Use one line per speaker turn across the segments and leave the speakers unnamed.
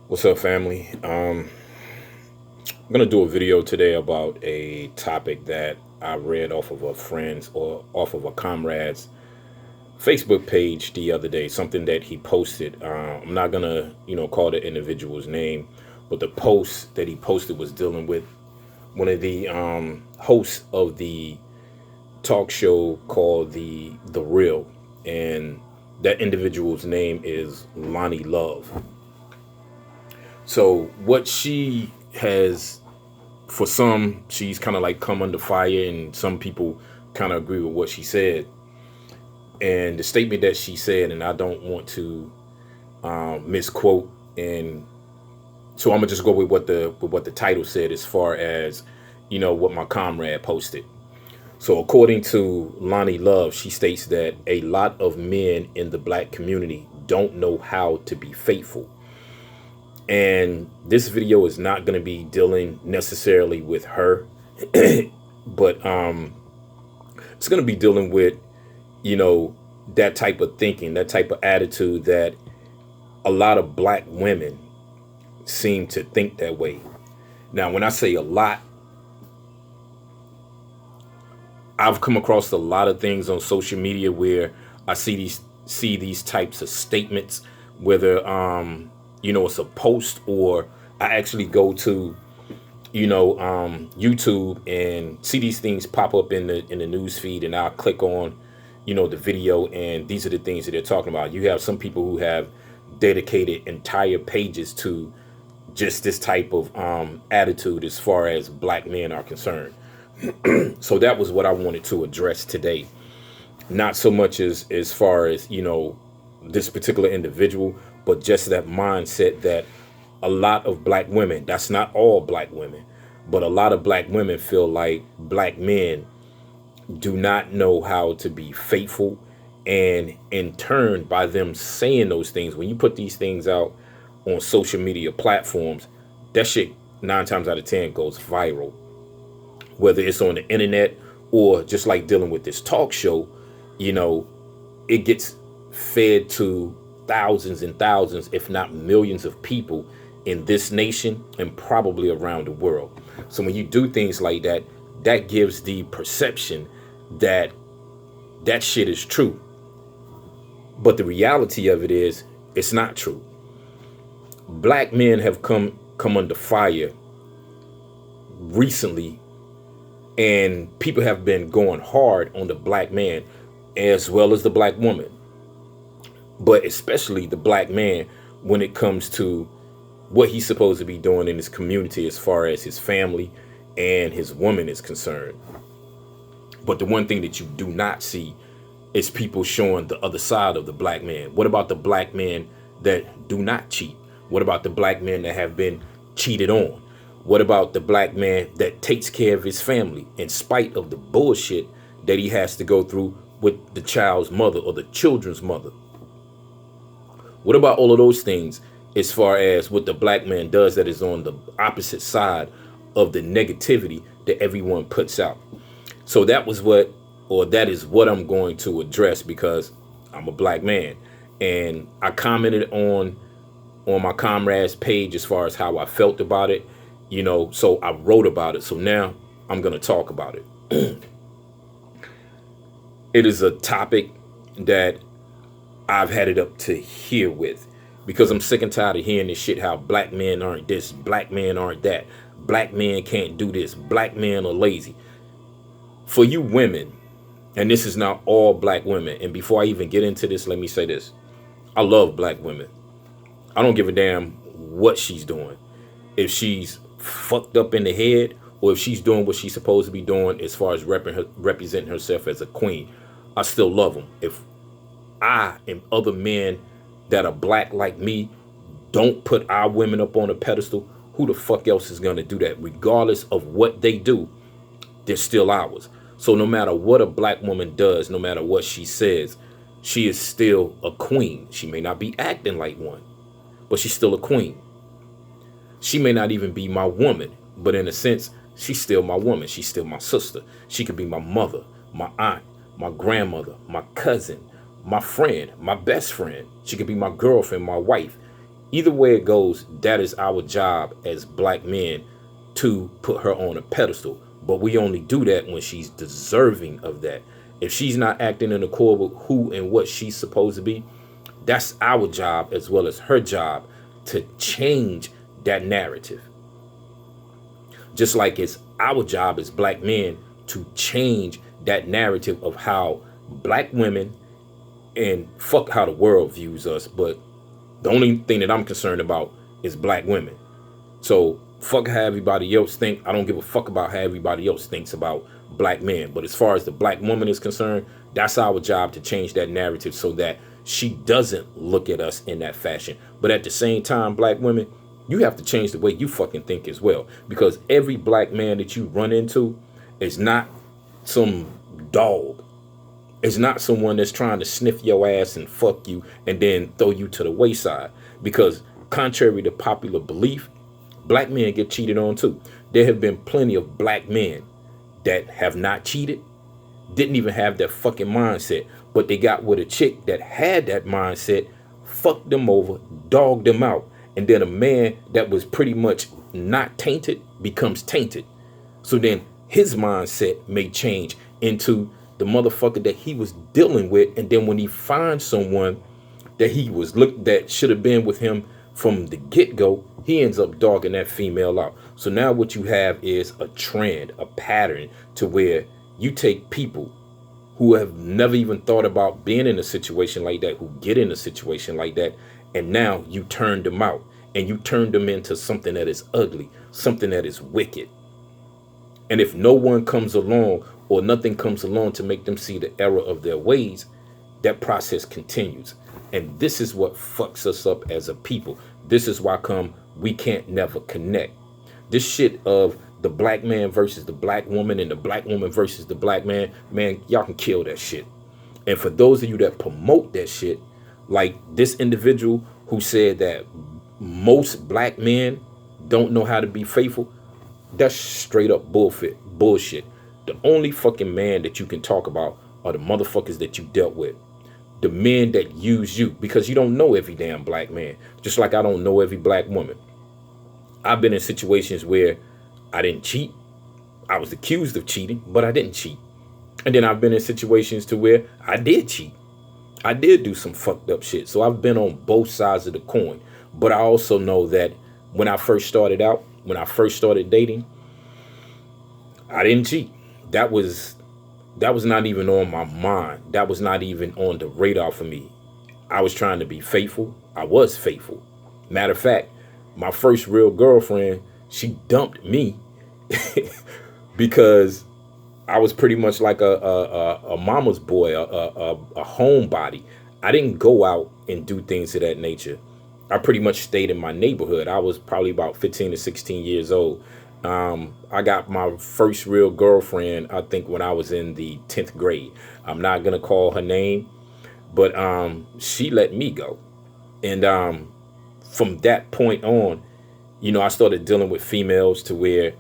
What's up, family? I'm gonna do a video today about a topic that I read off of a friend's or off of a comrade's Facebook page the other day. Something that he posted. I'm not gonna, call the individual's name, but the post that he posted was dealing with one of the hosts of the talk show called the Real, and that individual's name is Lonnie Love. So what she has, for some, she's kind of like come under fire, and some people kind of agree with what she said. And the statement that she said, and I don't want to misquote, and so I'm gonna just go with what the title said as far as what my comrade posted. So according to Lonnie Love, she states that a lot of men in the black community don't know how to be faithful. And this video is not going to be dealing necessarily with her, but it's going to be dealing with, that type of thinking, that type of attitude that a lot of black women seem to think that way. Now, when I say a lot, I've come across a lot of things on social media where I see these types of statements, whether it's a post, or I actually go to YouTube and see these things pop up in the news feed, and I'll click on the video, and these are the things that they're talking about. You have some people who have dedicated entire pages to just this type of attitude as far as black men are concerned. So that was what I wanted to address today. Not so much as far as this particular individual, but just that mindset that a lot of black women, that's not all black women, but a lot of black women feel like black men do not know how to be faithful. And in turn, by them saying those things, when you put these things out on social media platforms, that shit 9 times out of 10 goes viral. Whether it's on the internet or just like dealing with this talk show, it gets fed to thousands and thousands, if not millions of people in this nation and probably around the world. So when you do things like that, that gives the perception that that shit is true. But the reality of it is, it's not true. Black men have come under fire recently, and people have been going hard on the black man as well as the black woman, but especially the black man when it comes to what he's supposed to be doing in his community as far as his family and his woman is concerned. But the one thing that you do not see is people showing the other side of the black man. What about the black men that do not cheat? What about the black men that have been cheated on? What about the black man that takes care of his family in spite of the bullshit that he has to go through with the child's mother or the children's mother? What about all of those things as far as what the black man does that is on the opposite side of the negativity that everyone puts out? So that is what I'm going to address, because I'm a black man, and I commented on my comrade's page as far as how I felt about it, so I wrote about it. So now I'm going to talk about it. It is a topic that I've had it up to here with, because I'm sick and tired of hearing this shit, how black men aren't this, black men aren't that, black men can't do this, black men are lazy. For you women, and this is not all black women, and before I even get into this, let me say this. I love black women. I don't give a damn what she's doing. If she's fucked up in the head, or if she's doing what she's supposed to be doing as far as representing herself as a queen, I still love them. If I and other men that are black like me don't put our women up on a pedestal, who the fuck else is going to do that? Regardless of what they do, they're still ours. So no matter what a black woman does, no matter what she says, she is still a queen. She may not be acting like one, but she's still a queen. She may not even be my woman, but in a sense, she's still my woman. She's still my sister. She could be my mother, my aunt, my grandmother, my cousin, my friend, my best friend. She could be my girlfriend, my wife. Either way it goes, that is our job as black men to put her on a pedestal. But we only do that when she's deserving of that. If she's not acting in accord with who and what she's supposed to be, that's our job as well as her job to change that narrative. Just like it's our job as black men to change that narrative of how black women, and fuck how the world views us, but the only thing that I'm concerned about is black women. So fuck how everybody else think. I don't give a fuck about how everybody else thinks about black men. But as far as the black woman is concerned, that's our job to change that narrative so that she doesn't look at us in that fashion. But at the same time, black women, you have to change the way you fucking think as well. Because every black man that you run into is not some dog. It's not someone that's trying to sniff your ass and fuck you and then throw you to the wayside. Because contrary to popular belief, black men get cheated on too. There have been plenty of black men that have not cheated, didn't even have that fucking mindset, but they got with a chick that had that mindset, fucked them over, dogged them out, and then a man that was pretty much not tainted becomes tainted. So then his mindset may change into the motherfucker that he was dealing with, and then when he finds someone that he was that should have been with him from the get-go, he ends up dogging that female out. So now what you have is a trend, a pattern to where you take people who have never even thought about being in a situation like that, who get in a situation like that, and now you turn them out and you turn them into something that is ugly, something that is wicked. And if no one comes along or nothing comes along to make them see the error of their ways, that process continues. And this is what fucks us up as a people. This is why we can't never connect. This shit of the black man versus the black woman and the black woman versus the black man, y'all can kill that shit. And for those of you that promote that shit, like this individual who said that most black men don't know how to be faithful, that's straight up bullshit. The only fucking man that you can talk about are the motherfuckers that you dealt with. The men that use you, because you don't know every damn black man. Just like I don't know every black woman. I've been in situations where I didn't cheat. I was accused of cheating, but I didn't cheat. And then I've been in situations to where I did cheat. I did do some fucked up shit. So I've been on both sides of the coin. But I also know that when I first started out, when I first started dating, I didn't cheat. That was not even on my mind. That was not even on the radar for me. I was trying to be faithful. I was faithful. Matter of fact, my first real girlfriend, she dumped me because I was pretty much like a mama's boy, a homebody. I didn't go out and do things of that nature. I pretty much stayed in my neighborhood. I was probably about 15 to 16 years old. I got my first real girlfriend, I think, when I was in the 10th grade. I'm not going to call her name, but she let me go. And from that point on, you know, I started dealing with females to where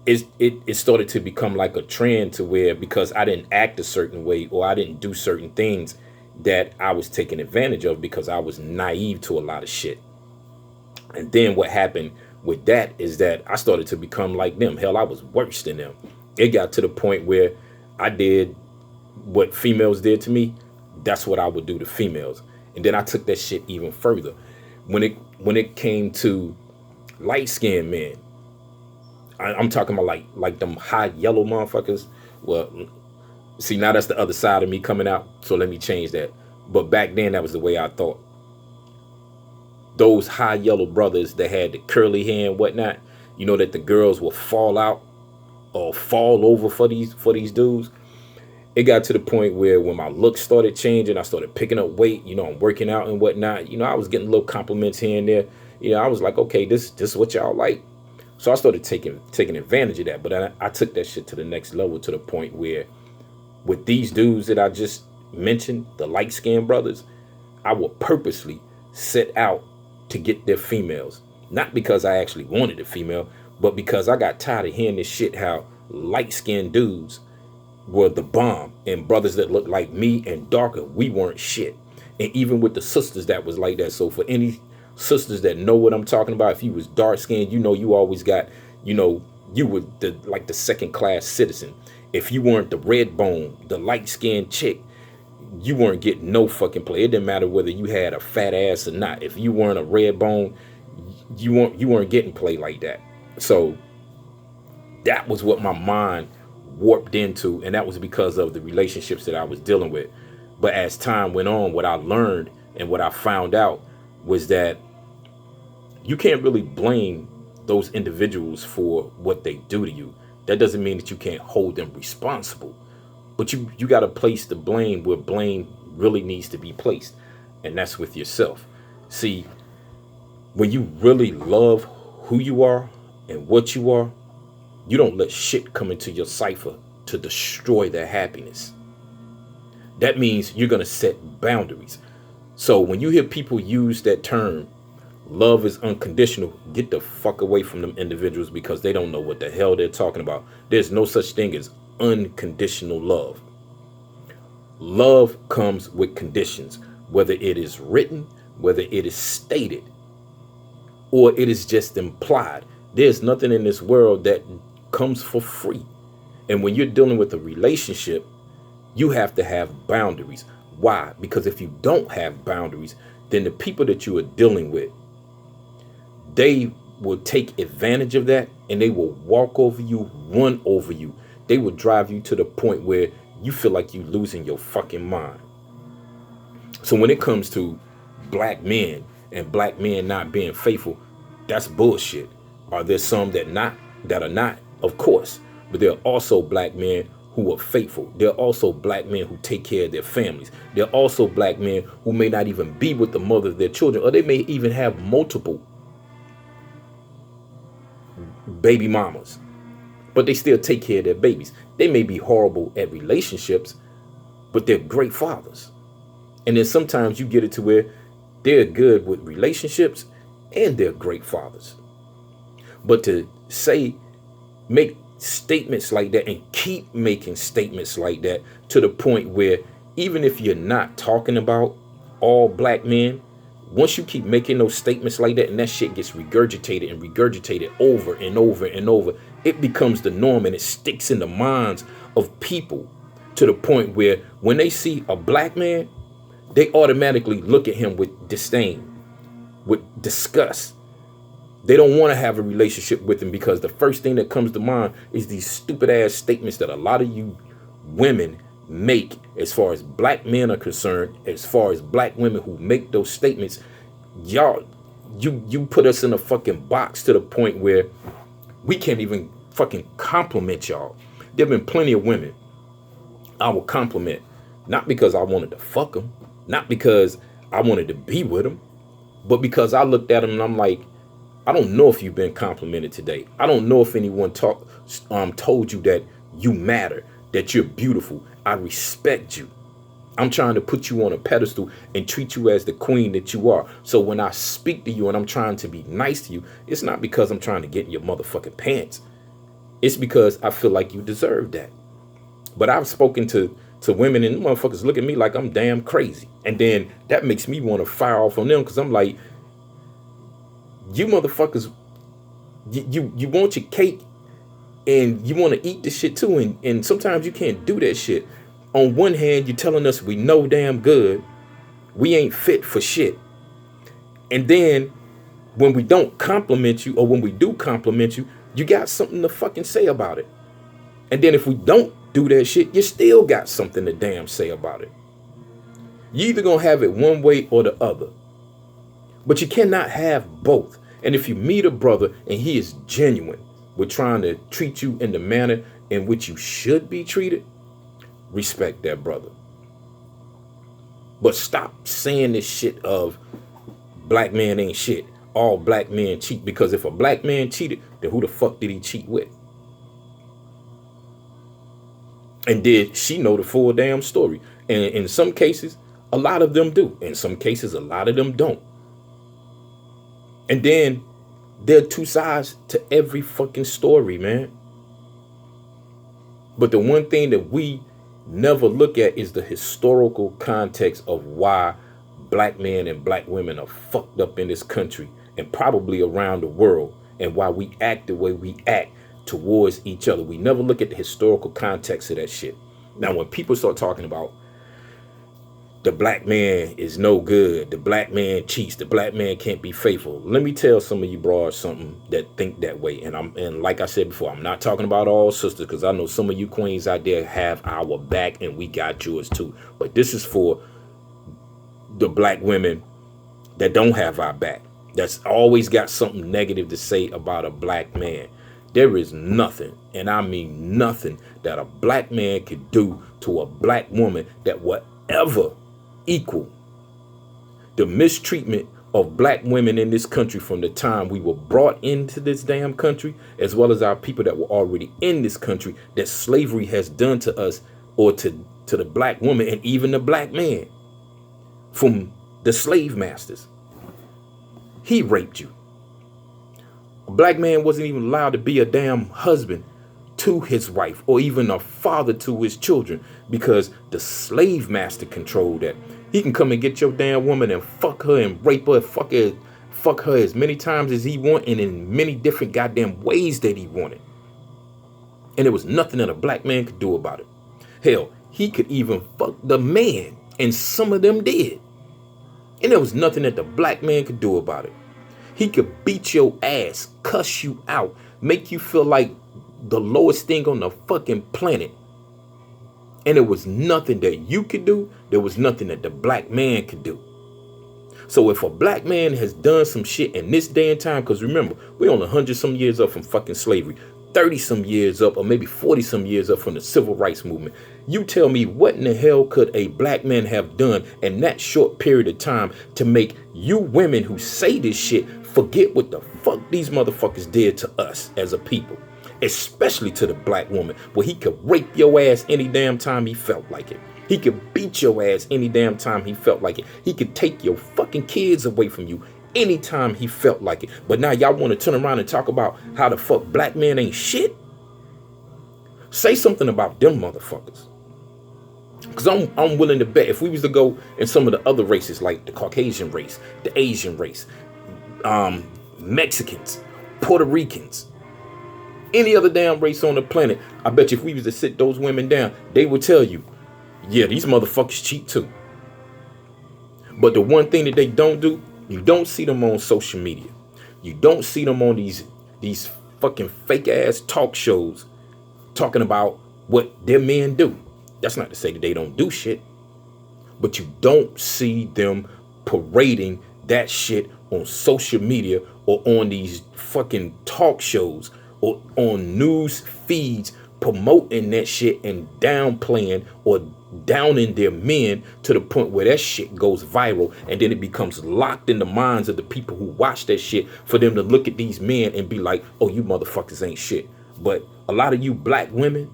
it started to become like a trend to where, because I didn't act a certain way or I didn't do certain things, that I was taken advantage of because I was naive to a lot of shit. And then what happened with that is that I started to become like them. Hell, I was worse than them. It got to the point where I did what females did to me. That's what I would do to females. And then I took that shit even further. When it came to light-skinned men, I'm talking about like them high yellow motherfuckers. Well, see, now that's the other side of me coming out. So let me change that. But back then, that was the way I thought. Those high yellow brothers that had the curly hair and whatnot, you know, that the girls will fall out or fall over for these dudes. It got to the point where when my looks started changing, I started picking up weight, you know, I'm working out and whatnot. You know, I was getting little compliments here and there. You know, I was like, okay, this is what y'all like. So I started taking advantage of that. But I took that shit to the next level, to the point where with these dudes that I just mentioned, the light-skinned brothers, I will purposely set out to get their females. Not because I actually wanted a female, but because I got tired of hearing this shit how light-skinned dudes were the bomb and brothers that looked like me and darker, we weren't shit. And even with the sisters that was like that. So for any sisters that know what I'm talking about, if you was dark skinned, you know, you always got, you know, you were the second class citizen. If you weren't the red bone, the light skinned chick, you weren't getting no fucking play. It didn't matter whether you had a fat ass or not. If you weren't a red bone, you weren't getting play like that. So that was what my mind warped into, and that was because of the relationships that I was dealing with. But as time went on, what I learned and what I found out was that you can't really blame those individuals for what they do to you. That doesn't mean that you can't hold them responsible, but you got to place the blame where blame really needs to be placed, and that's with yourself. See, when you really love who you are and what you are, you don't let shit come into your cipher to destroy their happiness. That means you're going to set boundaries. So when you hear people use that term, love is unconditional, get the fuck away from them individuals, because they don't know what the hell they're talking about. There's no such thing as unconditional love. Love comes with conditions, whether it is written, whether it is stated, or it is just implied. There's nothing in this world that comes for free. And when you're dealing with a relationship, you have to have boundaries. Why? Because if you don't have boundaries, then the people that you are dealing with, they will take advantage of that, and they will walk over you, run over you. They will drive you to the point where you feel like you're losing your fucking mind. So when it comes to black men and black men not being faithful, that's bullshit. Are there some that are not? Of course. But there are also black men who are faithful. There are also black men who take care of their families. There are also black men who may not even be with the mother of their children, or they may even have multiple baby mamas, but they still take care of their babies. They may be horrible at relationships, but they're great fathers. And then sometimes you get it to where they're good with relationships and they're great fathers. But to make statements like that and keep making statements like that to the point where even if you're not talking about all black men, once you keep making those statements like that and that shit gets regurgitated and regurgitated over and over and over, it becomes the norm, and it sticks in the minds of people to the point where when they see a black man, they automatically look at him with disdain, with disgust. They don't want to have a relationship with him because the first thing that comes to mind is these stupid ass statements that a lot of you women make as far as black men are concerned. As far as black women who make those statements, y'all, you put us in a fucking box to the point where we can't even fucking compliment y'all. There have been plenty of women I will compliment, not because I wanted to fuck them, not because I wanted to be with them, but because I looked at them and I'm like, I don't know if you've been complimented today. I don't know if anyone told you that you matter, that you're beautiful. I respect you. I'm trying to put you on a pedestal and treat you as the queen that you are. So when I speak to you and I'm trying to be nice to you, it's not because I'm trying to get in your motherfucking pants. It's because I feel like you deserve that. But I've spoken to women and motherfuckers look at me like I'm damn crazy. And then that makes me want to fire off on them because I'm like, you motherfuckers, you want your cake and you want to eat this shit too. And sometimes you can't do that shit. On one hand, you're telling us we know damn good we ain't fit for shit. And then when we don't compliment you, or when we do compliment you, you got something to fucking say about it. And then if we don't do that shit, you still got something to damn say about it. You either gonna have it one way or the other. But you cannot have both. And if you meet a brother and he is genuine with trying to treat you in the manner in which you should be treated, respect that brother. But stop saying this shit of black man ain't shit. All black men cheat. Because if a black man cheated, then who the fuck did he cheat with? And did she know the full damn story? And in some cases, a lot of them do. In some cases, a lot of them don't. And then there are two sides to every fucking story, man. But the one thing that we never look at is the historical context of why black men and black women are fucked up in this country and probably around the world, and why we act the way we act towards each other. We never look at the historical context of that shit. Now, when people start talking about the black man is no good, the black man cheats, the black man can't be faithful, let me tell some of you broads something that think that way. And like I said before, I'm not talking about all sisters, because I know some of you queens out there have our back and we got yours too. But this is for the black women that don't have our back, that's always got something negative to say about a black man. There is nothing, and I mean nothing, that a black man could do to a black woman that would ever equal the mistreatment of black women in this country from the time we were brought into this damn country, as well as our people that were already in this country, that slavery has done to us, or to the black woman and even the black man from the slave masters. He raped you. A black man wasn't even allowed to be a damn husband to his wife, or even a father to his children, because the slave master controlled that. He can come and get your damn woman and fuck her and rape her, fuck her as many times as he want, and in many different goddamn ways that he wanted. And there was nothing that a black man could do about it. Hell, he could even fuck the man, and some of them did. And there was nothing that the black man could do about it. He could beat your ass, cuss you out, make you feel like the lowest thing on the fucking planet. And there was nothing that you could do. There was nothing that the black man could do. So if a black man has done some shit in this day and time, because remember, we're only 100 some years up from fucking slavery, 30 some years up, or maybe 40 some years up from the civil rights movement. You tell me, what in the hell could a black man have done in that short period of time to make you women who say this shit forget what the fuck these motherfuckers did to us as a people? Especially to the black woman, where he could rape your ass any damn time he felt like it. He could beat your ass any damn time he felt like it. He could take your fucking kids away from you anytime he felt like it. But now y'all want to turn around and talk about how the fuck black men ain't shit? Say something about them motherfuckers. Because I'm willing to bet if we was to go in some of the other races, like the Caucasian race, the Asian race, Mexicans, Puerto Ricans, any other damn race on the planet, I bet you if we was to sit those women down, they would tell you, yeah, these motherfuckers cheat too. But the one thing that they don't do, you don't see them on social media. You don't see them on these fucking fake ass talk shows talking about what their men do. That's not to say that they don't do shit, but you don't see them parading that shit on social media or on these fucking talk shows or on news feeds promoting that shit and downplaying or downing their men to the point where that shit goes viral, and then it becomes locked in the minds of the people who watch that shit for them to look at these men and be like, oh, you motherfuckers ain't shit. But a lot of you black women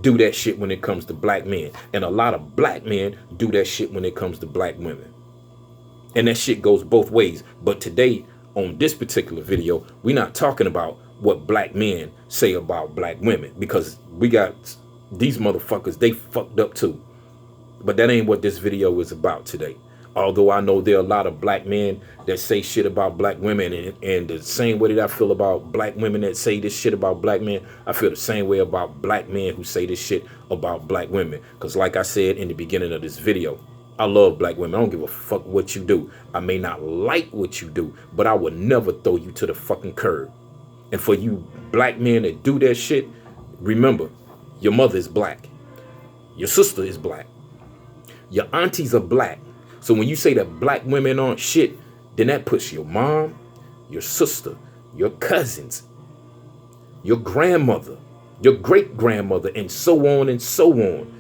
do that shit when it comes to black men, and a lot of black men do that shit when it comes to black women, and that shit goes both ways. But today on this particular video, we're not talking about what black men say about black women, because we got these motherfuckers, they fucked up too. But that ain't what this video is about today. Although I know there are a lot of black men that say shit about black women, and the same way that I feel about black women that say this shit about black men, I feel the same way about black men who say this shit about black women. Because like I said in the beginning of this video, I love black women. I don't give a fuck what you do. I may not like what you do, but I would never throw you to the fucking curb. And for you black men that do that shit, remember, your mother is black. Your sister is black. Your aunties are black. So when you say that black women aren't shit, then that puts your mom, your sister, your cousins, your grandmother, your great-grandmother, and so on and so on.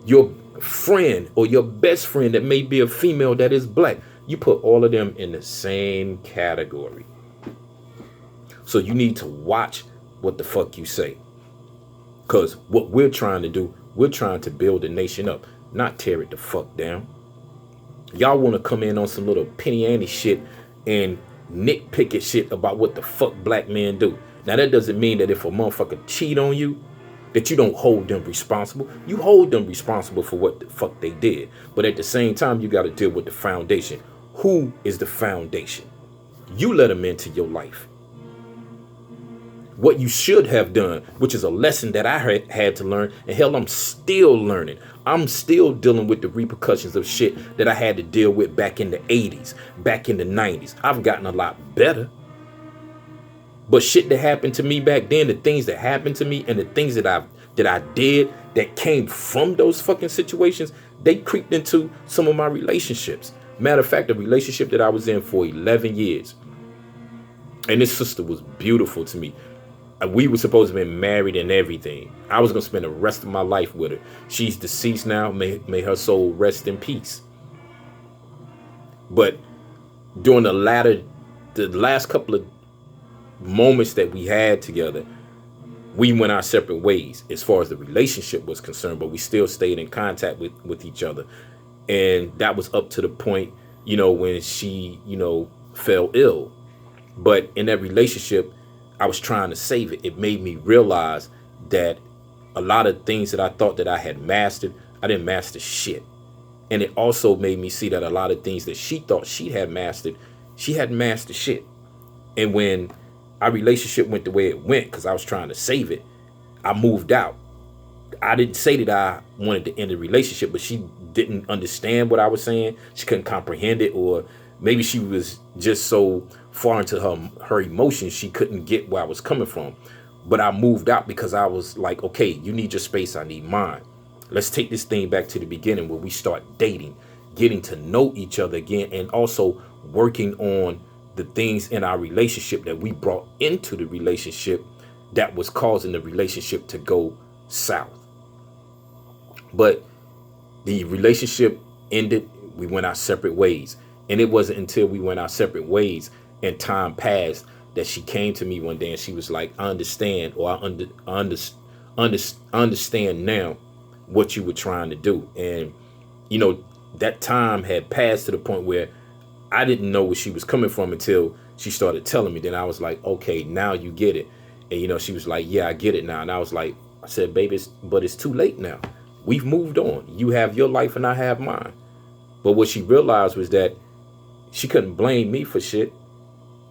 Your friend or your best friend that may be a female that is black. You put all of them in the same category. So you need to watch what the fuck you say. Because what we're trying to do, we're trying to build a nation up, not tear it the fuck down. Y'all want to come in on some little penny ante shit and nitpick shit about what the fuck black men do. Now, that doesn't mean that if a motherfucker cheat on you that you don't hold them responsible. You hold them responsible for what the fuck they did. But at the same time, you got to deal with the foundation. Who is the foundation? You let them into your life. What you should have done, which is a lesson that I had to learn, and hell, I'm still learning. I'm still dealing with the repercussions of shit that I had to deal with back in the 80s, back in the 90s. I've gotten a lot better. But shit that happened to me back then, the things that happened to me and the things that I did that came from those fucking situations, they creeped into some of my relationships. Matter of fact, the relationship that I was in for 11 years. And this sister was beautiful to me. We were supposed to be married and everything. I was going to spend the rest of my life with her. She's deceased now. May her soul rest in peace. But during the last couple of moments that we had together, we went our separate ways as far as the relationship was concerned, but we still stayed in contact with each other. And that was up to the point, when she, fell ill. But in that relationship, I was trying to save it. It made me realize that a lot of things that I thought that I had mastered, I didn't master shit. And it also made me see that a lot of things that she thought she had mastered, she hadn't mastered shit. And when our relationship went the way it went, because I was trying to save it, I moved out. I didn't say that I wanted to end the relationship, but she didn't understand what I was saying. She couldn't comprehend it, or maybe she was just so far into her emotions, she couldn't get where I was coming from. But I moved out because I was like, okay, you need your space, I need mine. Let's take this thing back to the beginning where we start dating, getting to know each other again, and also working on the things in our relationship that we brought into the relationship that was causing the relationship to go south. But the relationship ended. We went our separate ways. And it wasn't until we went our separate ways and time passed that she came to me one day and she was like, I understand, or I understand now what you were trying to do. And, that time had passed to the point where I didn't know where she was coming from until she started telling me. Then I was like, okay, now you get it. And, she was like, yeah, I get it now. And I said, baby, but it's too late now. We've moved on. You have your life and I have mine. But what she realized was that she couldn't blame me for shit.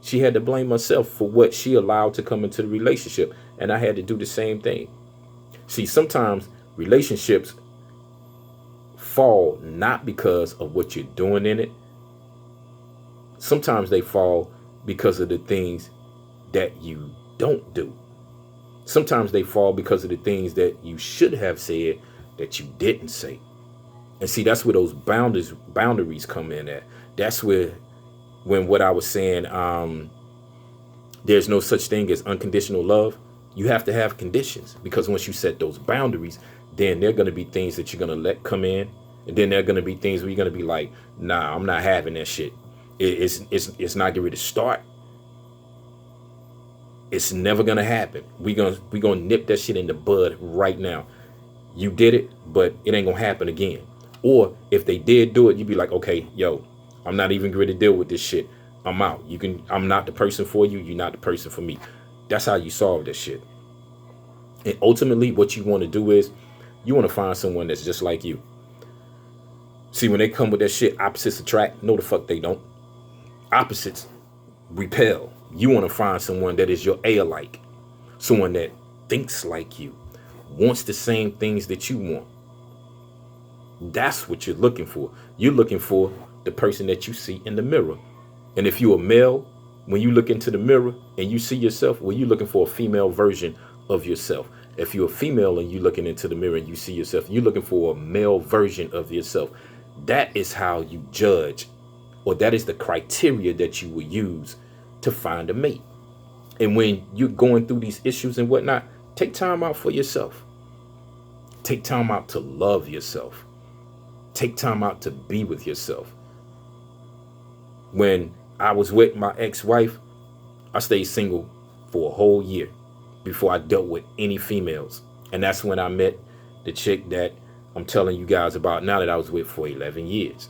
She had to blame herself for what she allowed to come into the relationship. And I had to do the same thing. See, sometimes relationships fall not because of what you're doing in it. Sometimes they fall because of the things that you don't do. Sometimes they fall because of the things that you should have said that you didn't say. And see, that's where those boundaries come in at. That's when what I was saying, there's no such thing as unconditional love. You have to have conditions, because once you set those boundaries, then there are going to be things that you're going to let come in. And then there are going to be things where you're going to be like, nah, I'm not having that shit. It's not getting ready to start. It's never going to happen. We're going to nip that shit in the bud right now. You did it, but it ain't going to happen again. Or if they did do it, you'd be like, okay, yo, I'm not even going to deal with this shit. I'm out. I'm not the person for you. You're not the person for me. That's how you solve this shit. And ultimately, what you want to do is you want to find someone that's just like you. See, when they come with that shit, opposites attract. No, the fuck they don't. Opposites repel. You want to find someone that is your alike. Someone that thinks like you, wants the same things that you want. That's what you're looking for. You're looking for the person that you see in the mirror. And if you're a male, when you look into the mirror and you see yourself, well, you're looking for a female version of yourself. If you're a female and you're looking into the mirror and you see yourself, you're looking for a male version of yourself. That is how you judge, or that is the criteria that you will use to find a mate. And when you're going through these issues and whatnot, take time out for yourself. Take time out to love yourself. Take time out to be with yourself. When I was with my ex-wife, I stayed single for a whole year before I dealt with any females. And that's when I met the chick that I'm telling you guys about now, that I was with for 11 years.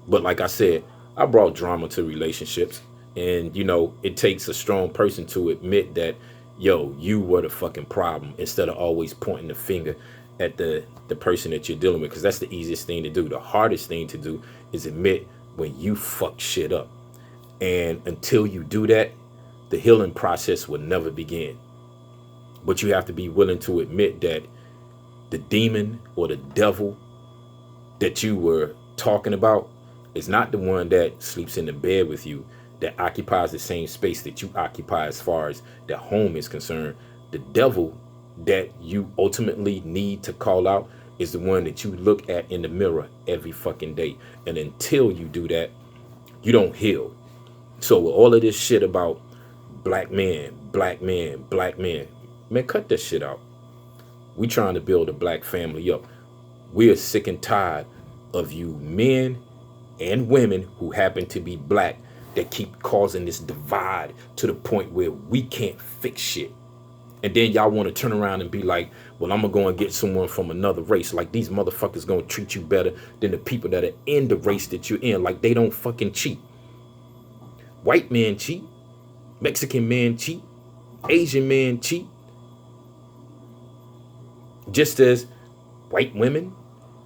But like I said, I brought drama to relationships. And, it takes a strong person to admit that, yo, you were the fucking problem, instead of always pointing the finger at the person that you're dealing with, because that's the easiest thing to do. The hardest thing to do is admit when you fuck shit up. And until you do that, the healing process will never begin. But you have to be willing to admit that the demon or the devil that you were talking about is not the one that sleeps in the bed with you, that occupies the same space that you occupy as far as the home is concerned. The devil that you ultimately need to call out is the one that you look at in the mirror every fucking day. And until you do that, you don't heal. So with all of this shit about black man, black man, black man, man, cut that shit out. We trying to build a black family up. We are sick and tired of you men and women who happen to be black that keep causing this divide to the point where we can't fix shit. And then y'all want to turn around and be like, well, I'm going to go and get someone from another race. Like these motherfuckers going to treat you better than the people that are in the race that you're in. Like they don't fucking cheat. White men cheat. Mexican men cheat. Asian men cheat. Just as white women,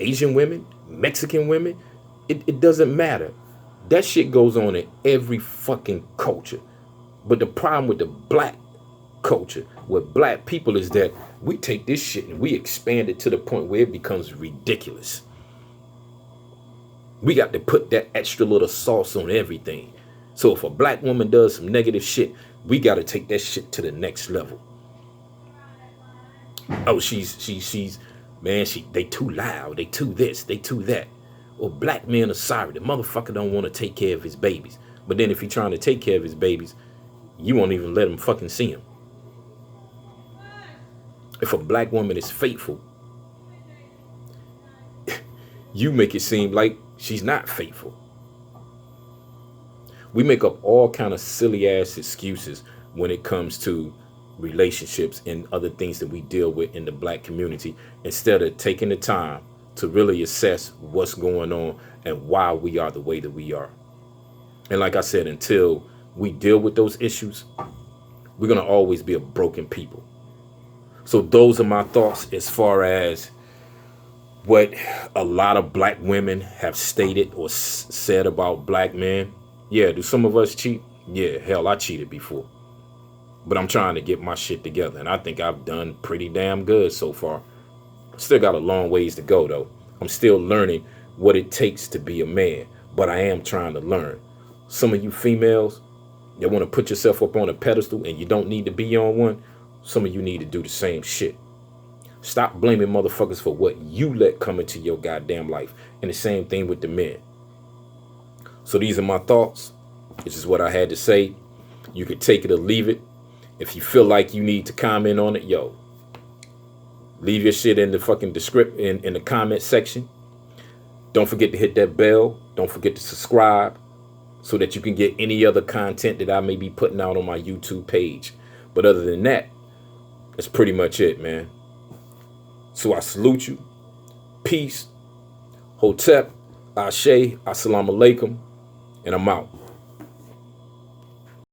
Asian women, Mexican women, it doesn't matter. That shit goes on in every fucking culture. But the problem with the black culture, with black people, is that we take this shit and we expand it to the point where it becomes ridiculous. We got to put that extra little sauce on everything. So if a black woman does some negative shit, we got to take that shit to the next level. Oh, she's man, they too loud, they too this, they too that. Or black men are sorry, the motherfucker don't want to take care of his babies. But then if he's trying to take care of his babies, you won't even let him fucking see him. If a black woman is faithful, you make it seem like she's not faithful. We make up all kind of silly ass excuses when it comes to relationships and other things that we deal with in the black community, instead of taking the time to really assess what's going on and why we are the way that we are. And like I said, until we deal with those issues, we're going to always be a broken people. So those are my thoughts as far as what a lot of black women have stated or said about black men. Yeah, do some of us cheat? Yeah, hell, I cheated before. But I'm trying to get my shit together, and I think I've done pretty damn good so far. Still got a long ways to go, though. I'm still learning what it takes to be a man, but I am trying to learn. Some of you females that want to put yourself up on a pedestal and you don't need to be on one, some of you need to do the same shit. Stop blaming motherfuckers for what you let come into your goddamn life. And the same thing with the men. So these are my thoughts. This is what I had to say. You could take it or leave it. If you feel like you need to comment on it, yo, leave your shit in the fucking description, in the comment section. Don't forget to hit that bell. Don't forget to subscribe so that you can get any other content that I may be putting out on my YouTube page. But other than that, that's pretty much it, man. So I salute you. Peace. Hotep. Ashe. Assalamu alaikum. And I'm out.